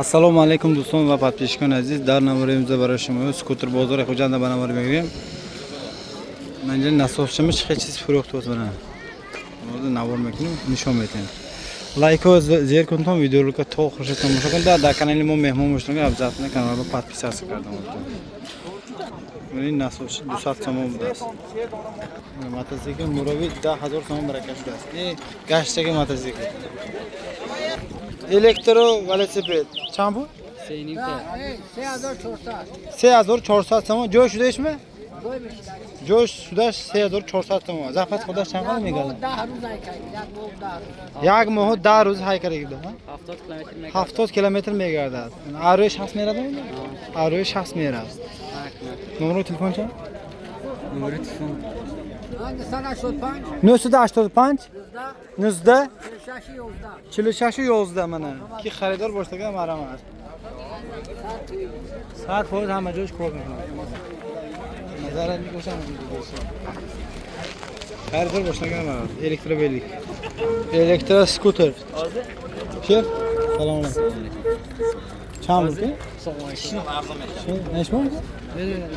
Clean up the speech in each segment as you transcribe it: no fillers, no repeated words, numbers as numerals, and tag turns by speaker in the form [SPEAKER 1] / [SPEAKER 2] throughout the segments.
[SPEAKER 1] Assalomu alaykum do'stlar va podpishkan aziz. Dar navorimizda برای شما سکوتر بازار خوجند بنوار میگیریم. منجل نصفشمش خیلی چیز فروخت بود بنا. موضوع نوار میکنیم نشون میدیم. لایک و زیر کنتم ویدیو رو که تو خوشت تماشا کنید. در کانال ما مهمون مشترک ابزار نه کانال رو podpisаться کردم. این نصفش 200 تومان بود است. موتورسیکل مروی 10000 تومان برای کشید است. این گشته که موتورسیکل. الکترو ولسیپد چند بود؟ 3400 تومان جوش شدهش می؟ جوش شدهش 3400 تومان زحمت خودش چند قدر میگه؟ 10 ماه 10 روز های کرده 70 کیلومتر میگردد آروی شخص میرده؟ آروی شخص میرده نمره تلفن چند؟ نمره تلفن 985 19 46 11 منه کی خریدار باشه که مرام است ساعت فوت همه جوش کار میکنه نظر میکشم خریدار باشه که مرام الکتروبلیک الکترو اسکوتر شef سلام علیکم چند بود نشون بده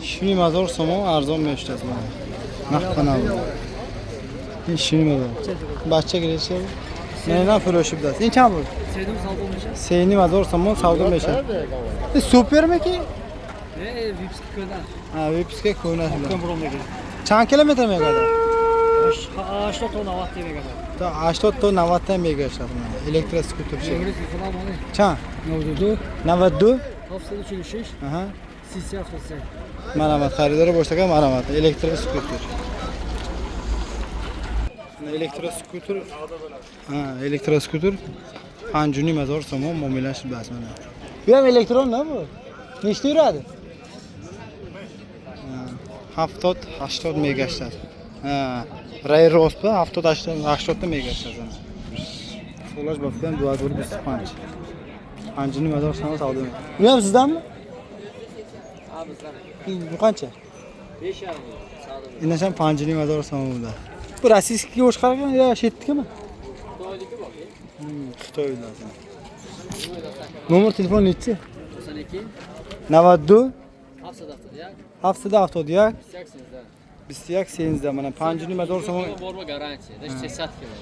[SPEAKER 1] 20000 تومان ارزان میشه از من نخنه این 20000 بچه گریشه نه فروشی بود این چند بود 3000 تومان سودا میشه این سوپر میکی
[SPEAKER 2] نه ویپسکی کردن
[SPEAKER 1] ویپسکی کونه چند کیلومتر میگرده
[SPEAKER 2] 80 تا 90 میگرده
[SPEAKER 1] تا 80 تا 90 میگرده الکتریک اسکوتر چه چند 92
[SPEAKER 2] 746
[SPEAKER 1] آها
[SPEAKER 2] 373
[SPEAKER 1] مرامت خریدار باشه که مرامت الکتریک اسکوتر الکتریک اسکوتر الکتریک اسکوتر 5000 تومان معاملهش بس منه بیام الکترون نه بود نشتی راده 70 80 میگشت رای راست به 70 80 میگشت سولاش با فکر 2025 5000 تومان سودا می بیام زدم این چه؟ اینش هم 5000 تومان بوده. Bu rossiyskiga o'xshargan yo chetdikimi? Xitoydan. Nomer telefon nechi? 92 771 21 mana 5000 so'm.
[SPEAKER 2] Borma garantiya, da 60 kilo.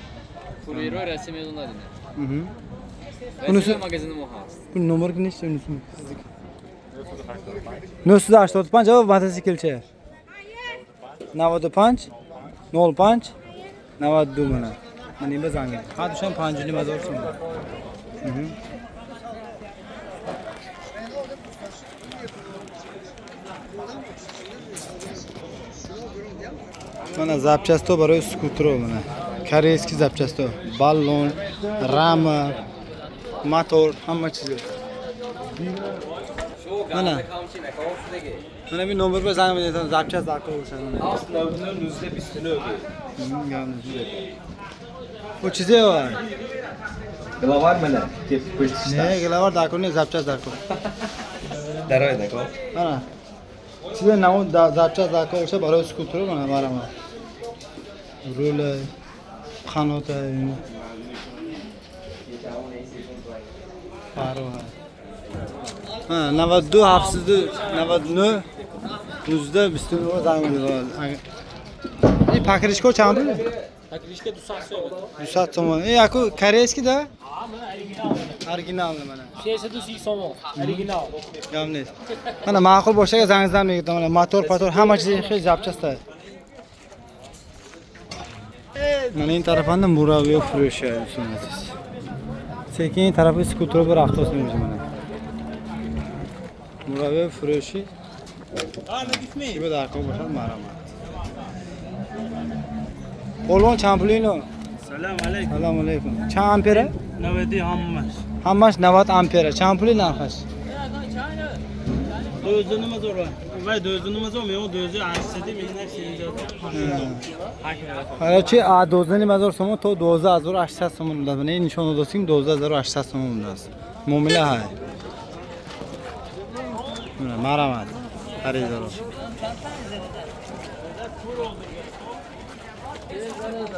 [SPEAKER 2] Kuriyero rasmiy yo'llanadi.
[SPEAKER 1] Bunisi
[SPEAKER 2] magazinda muhas.
[SPEAKER 1] Bu nomer nechi unisi? 985 javob mototsiklchi. 95 05 92 mana. Mana nima zangi? Ha dusham 5000 so'm. Mana zapchasto برای سکوتر mana. Koreyskiy zapchasto. Ballon, rama, motor, hamma chizi. Mana. Mana bir nomer بزنم بدید zapchast داخل بشه.
[SPEAKER 3] Aslında 19
[SPEAKER 1] Bu چیزه var.
[SPEAKER 3] Glavar mı ne? Tip pıştı.
[SPEAKER 1] Ne glavar داخل نه zapchast داخل.
[SPEAKER 3] Daroy da ko.
[SPEAKER 1] Mana. چیزه نمو zapchast داخل بشه برای سکوتر mana برام. رول قنات این. پارو. 92 700 99 19 29 زنگ می‌زنه. این پاکریشکو چند بود؟
[SPEAKER 2] Taklishga 200
[SPEAKER 1] 200 تومان. این اکو koreyskiy da? Original mana.
[SPEAKER 2] 630 so'm. Original.
[SPEAKER 1] Gam نیست. Mana ma'qul bo'lsa zangizdan میگم mana motor pator hamma چیزی خیلی zapchast است. Mana این طرفان مراوی فروش هستن. Sekin این طرف اسکوتر رو رفتاس می‌کنه mana. مراوی فروشی. کی به داخل باشه مرامت. Polvon Champulino.
[SPEAKER 4] Selam aleyküm.
[SPEAKER 1] Selam aleyküm. Çan ampere?
[SPEAKER 4] Navedi hammas.
[SPEAKER 1] Hammash 90 ampere. Champulin narxi.
[SPEAKER 4] Dözünümüz var. Ve dözünümüz olmuyor. O dözü açsaydı minnet şeyince.
[SPEAKER 1] Harachi a 12000 so'm to 12800 so'm bo'ladi. Mana nishon o'dasing 12800 so'm bo'ladi. Muomala hay. Mana marhamat. Xaridor.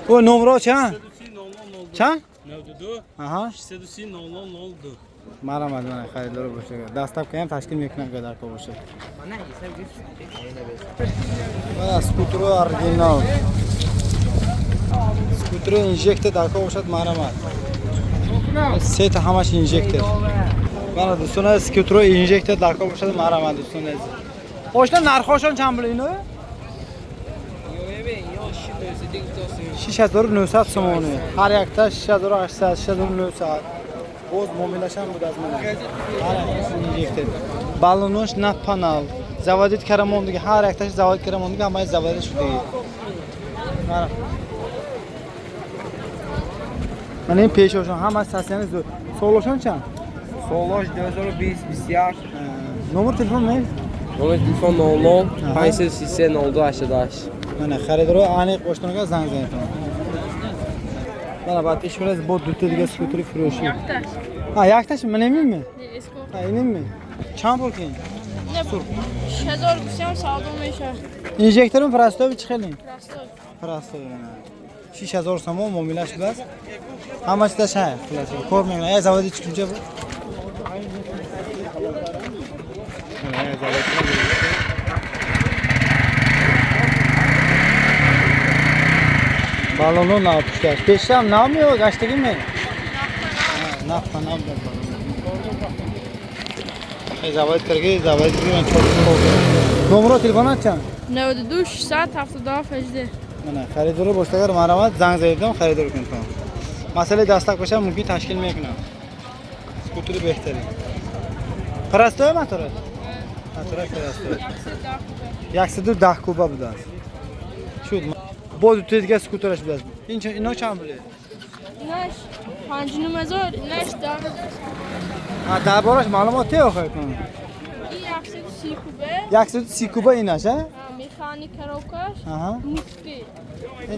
[SPEAKER 1] O nomero çan? Çan?
[SPEAKER 4] 92
[SPEAKER 1] Aha.
[SPEAKER 4] 630 0002.
[SPEAKER 1] Marhamat, mana xaridor bo'lishga. Dastlabki ham tashkil mehnat qadarko bo'lsa. Mana skuter original. Skuter injektor darko bo'lsa marhamat. Set hamash injektor. Mana do'stlar skuter injektor darko bo'lsa marhamat do'stlar. Qo'shni narxi qachon ham bilaymi? 6900 somoni. Har yakta 6800, 6900. Boz mobilasham budazman. Mana injektor. Ballonosh na panel. Zavodit karamondagi har yaktash zavod karamondagi hamma zavodit shudagi. Mana. Mana bu peşoşun hammasi tasyangiz sog'lashoncha?
[SPEAKER 5] Sog'lash 2020
[SPEAKER 1] Nomer telefon ne?
[SPEAKER 5] Nomer telefon 00 580
[SPEAKER 1] Mana xaridor aniq qo'shniga zang aytaman. Mana bu ishimiz bu dutadiga skuter furoshi. Ha, yaktash menimi?
[SPEAKER 6] Ne esko?
[SPEAKER 1] Ha, inimi? Cham bo'lgan.
[SPEAKER 6] Ne bu? 6000 bisam savdo meşa.
[SPEAKER 1] Injektorim prostoy chiqaling.
[SPEAKER 6] Prostoy.
[SPEAKER 1] Prostoy mana. 6000 so'm muomilash bilan hammasida shay qilasiz. Ko'rmanglar, ay zavodi chiquncha bu. Mana zavodi. Balonu ne yapmışlar? Peşam ne yapmıyor? Kaçtaki mi? Ne yapma ne yapma. Zavod kirgi, zavod kirgi çok oldu. Numara telefon açacağım.
[SPEAKER 6] Ne oldu? Duş saat haftada fecde.
[SPEAKER 1] Mana xaridori boshqalar marhamat zang zaydan xaridor kun tamam. Masala dastak bo'lsa mumkin tashkil me'mina. Skuteri behtari. Prostoy motori? Motori prostoy. Yaksidur 10 kuba budan. Shu bod o'tadigan skuter ash bilasiz. Ino cham biladi.
[SPEAKER 6] Naş. Pancını mezar. Naş da.
[SPEAKER 1] Ha, darborash ma'lumot yo'q ekan.
[SPEAKER 6] İyi yaksı sikube.
[SPEAKER 1] Yaksidur 10 kuba inash, ha?
[SPEAKER 6] Mekanik karokaş.
[SPEAKER 1] Aha.
[SPEAKER 6] Mutki.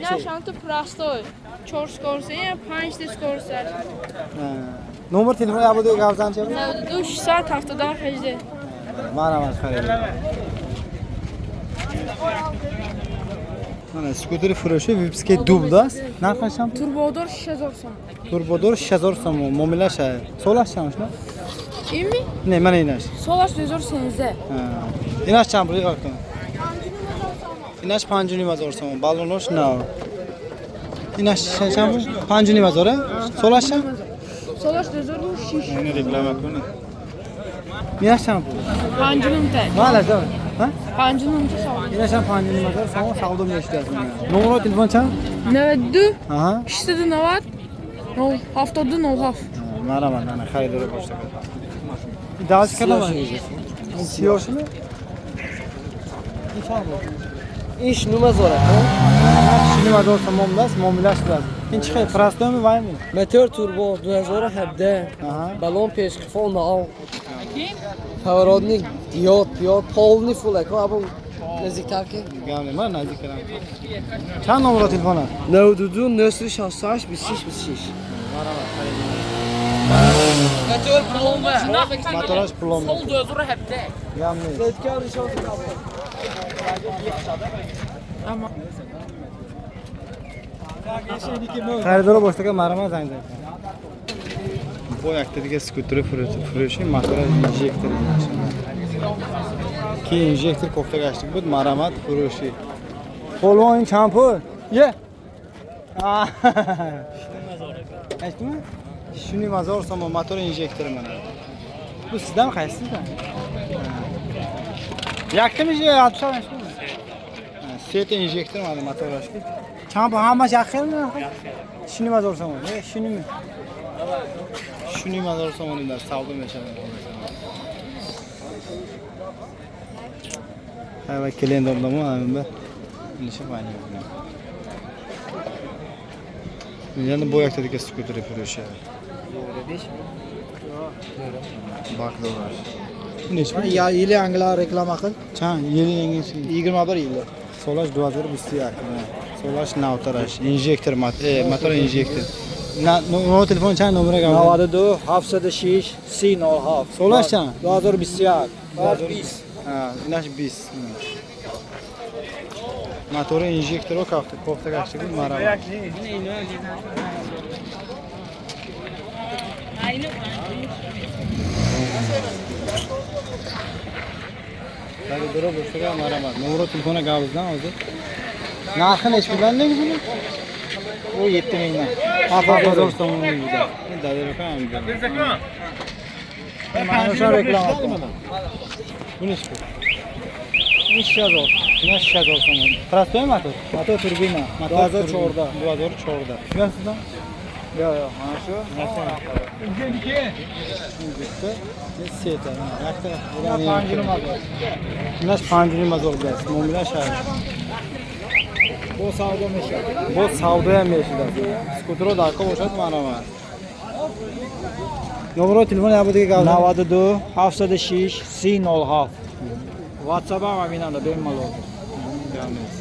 [SPEAKER 6] Naş antı prostoy. 4 skorsa ya 5 skorsa.
[SPEAKER 1] Nomer telefon ya bu gavzancha.
[SPEAKER 6] Ne oldu? Duş saat haftada fecde.
[SPEAKER 1] Marhamat xaridor. Mana skuter furoshi Vipske dubdas. Narxi qancha?
[SPEAKER 6] Turbodor 6000 som.
[SPEAKER 1] Turbodor 6000 so'm, muomilash. Solashchami shuni?
[SPEAKER 6] İyi mi?
[SPEAKER 1] Ne, mana inash.
[SPEAKER 6] Solaş 2008'de.
[SPEAKER 1] Ha. Inash cham bo'liq ekan. Inash 5000 so'm, ballonosh na. Inash cham 5000 ha? Solashcham?
[SPEAKER 6] Solaş 2006.
[SPEAKER 1] Mana reklama qildi. Inash cham bo'liq.
[SPEAKER 6] Pancının te.
[SPEAKER 1] Mana da. Ha?
[SPEAKER 6] Pancının te savdo.
[SPEAKER 1] Inash cham 5000 so'm, savdo eshitasiz. Nomer telefon cham?
[SPEAKER 6] Ne oldu?
[SPEAKER 1] Aha.
[SPEAKER 6] İşte de ne var? No, haftada no haf.
[SPEAKER 1] Marhamat, mana xaridor boshlagan. Daz kalaman. Siyoshmi?
[SPEAKER 5] ish nima zo'ra?
[SPEAKER 1] Shuni mazor tamomlash, muomilash bilan. Ikkinchi xil prostoymi, vaymi?
[SPEAKER 5] Motor turbo 2007
[SPEAKER 1] Aha.
[SPEAKER 5] balon peshqifon nav поворотник диод полный full bu naziktarki
[SPEAKER 1] Gamle mana nazik kalam. Chand nomer telefoni?
[SPEAKER 5] 92 968 26 motor plomba
[SPEAKER 1] Motorash plom.
[SPEAKER 2] Sol dözürü hepte.
[SPEAKER 1] Gamle. Xaridor boshlagan marhamat zanglar. Bu yaktadiga skuter furoshi motorash injektor. Keyin injektor ko'ktaga ochdik bu marhamat furoshi. Polvon champur. Ye. Aytdimi? Shuni mazor so'm motor injektori mana. Bu sizdan qaysizdan? Yaktimi je atishamiz. Set injektor mana motorashki. Champo hammasi yaxshimi? Shuni mazor so'm. Shunimi? Shuni mazor so'mida savdo meshaman. Ha, klient olmamu hamda. Nişe bayını. Yani bu yaktaki skuteri furoshi. Bak dolar. Necha?
[SPEAKER 7] Ya yili anglar reklama qil.
[SPEAKER 1] Chan, yili yangi 21 yili. Solash 2020 Solash navtarash, injektor motor injektor. No telefon chan nomeraga
[SPEAKER 7] 92 706 C07.
[SPEAKER 1] Solash chan
[SPEAKER 7] 2021.
[SPEAKER 1] Ha, nash bis. Motor injektor o kofta açtık maraba. Durdura boşluğa maramat. Numara telefona gavuzdan oldu. Narxı neç bilandingiz buni? Bu 7 mingdan. Afazor so'mning buzar. Dadil aka.
[SPEAKER 7] Mana shu reklama qildim.
[SPEAKER 1] Bu nechi pul? 3000. Buna 3000 so'm. Prostoy motor.
[SPEAKER 7] Motor turbina.
[SPEAKER 1] Motor
[SPEAKER 7] 2014.
[SPEAKER 1] 2014. Tushunasizmi?
[SPEAKER 7] Yo'q, yo'q, mana shu.
[SPEAKER 1] Seta.
[SPEAKER 7] Panjiri motor.
[SPEAKER 1] Bunlar panjiri motor bilan. Mo'minlar shahar.
[SPEAKER 7] Bu savdo mesha.
[SPEAKER 1] Bu savdo ham meshida. Skutero darko o'shad mana mana. Numara telefon yabudagi gavdan.
[SPEAKER 7] 92 706 C07. WhatsApp ham aminanda bemalol.
[SPEAKER 1] Yalnız.